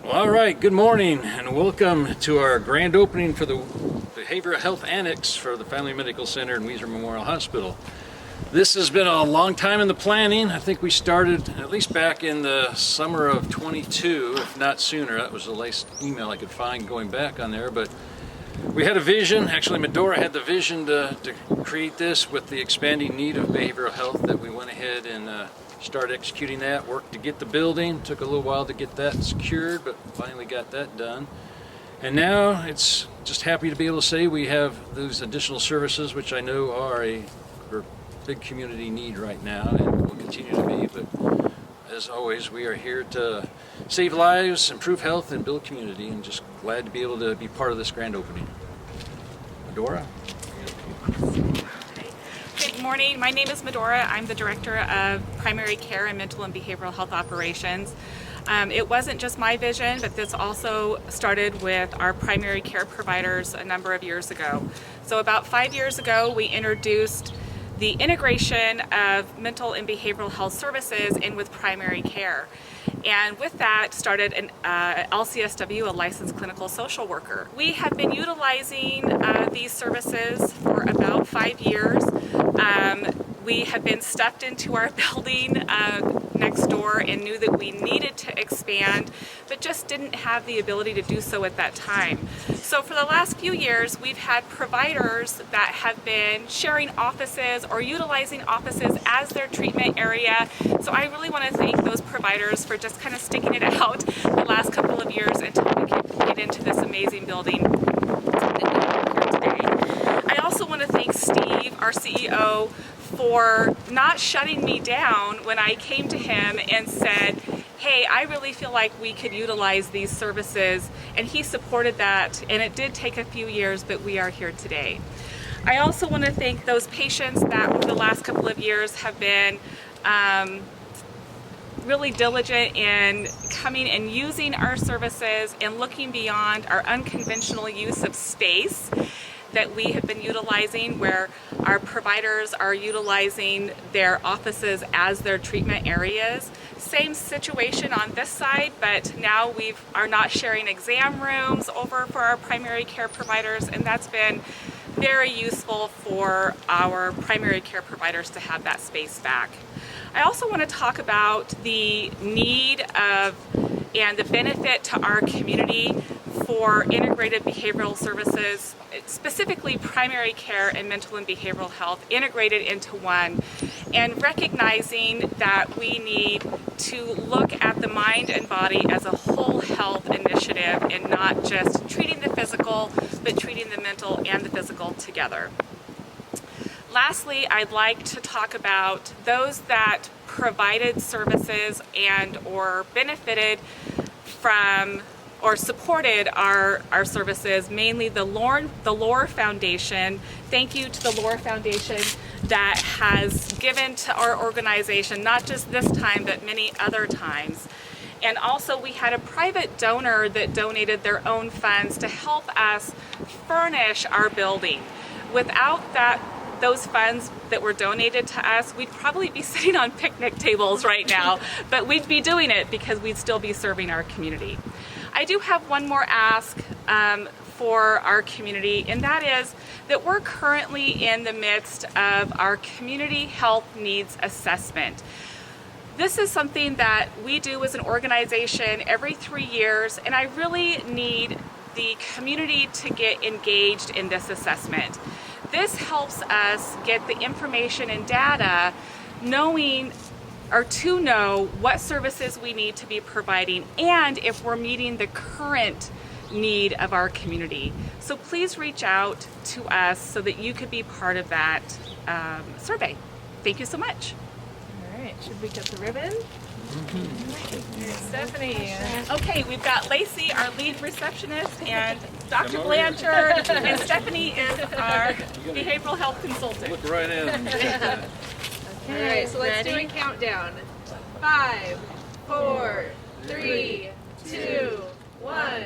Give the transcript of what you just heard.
All right, good morning and welcome to our grand opening for the Behavioral Health Annex for the Family Medical Center and Weiser Memorial Hospital. This has been a long time in the planning. I think we started at least back in the summer of 22, if not sooner. That was the latest email I could find going back on there, but we had a vision. Actually, Medora had the vision to create this with the expanding need of behavioral health, that we went ahead and started executing that, worked to get the building. Took a little while to get that secured, but finally got that done. And now it's just happy to be able to say we have those additional services, which I know are a big community need right now and will continue to be. But as always, we are here to save lives, improve health, and build community, and just glad to be able to be part of this grand opening. Medora? Good morning. My name is Medora. I'm the Director of Primary Care and Mental and Behavioral Health Operations. It wasn't just my vision, but this also started with our primary care providers a number of years ago. So about 5 years ago, we introduced the integration of mental and behavioral health services in with primary care. And with that started an LCSW, a licensed clinical social worker. We have been utilizing these services for about 5 years. We have been stuffed into our building next door and knew that we needed to expand, but just didn't have the ability to do so at that time. So for the last few years, we've had providers that have been sharing offices or utilizing offices as their treatment area. So I really want to thank those providers for just kind of sticking it out the last couple of years until we can get into this amazing building that we have here today. I also want to thank Steve, our CEO, for not shutting me down when I came to him and said, hey, I really feel like we could utilize these services, and he supported that, and it did take a few years, but we are here today. I also want to thank those patients that over the last couple of years have been really diligent in coming and using our services and looking beyond our unconventional use of space that we have been utilizing, where our providers are utilizing their offices as their treatment areas. Same situation on this side, but now we are not sharing exam rooms over for our primary care providers, and that's been very useful for our primary care providers to have that space back. I also want to talk about the need of and the benefit to our community for integrated behavioral services, specifically primary care and mental and behavioral health integrated into one, and recognizing that we need to look at the mind and body as a whole health initiative and not just treating the physical, but treating the mental and the physical together. Lastly, I'd like to talk about those that provided services and or benefited from or supported our services, mainly the Lore Foundation. Thank you to the Lore Foundation that has given to our organization, not just this time, but many other times. And also we had a private donor that donated their own funds to help us furnish our building. Without those funds that were donated to us, we'd probably be sitting on picnic tables right now, but we'd be doing it because we'd still be serving our community. I do have one more ask for our community, and that is that we're currently in the midst of our community health needs assessment. This is something that we do as an organization every 3 years, and I really need the community to get engaged in this assessment. This helps us get the information and data knowing or to know what services we need to be providing and if we're meeting the current need of our community. So please reach out to us so that you could be part of that survey. Thank you so much. All right, should we cut the ribbon? Here's Stephanie. Okay, we've got Lacey, our lead receptionist, and Dr. Blanchard, and Stephanie is our behavioral health consultant. Look right in. All right, so let's do a countdown. 5, 4, 3, 2, 1.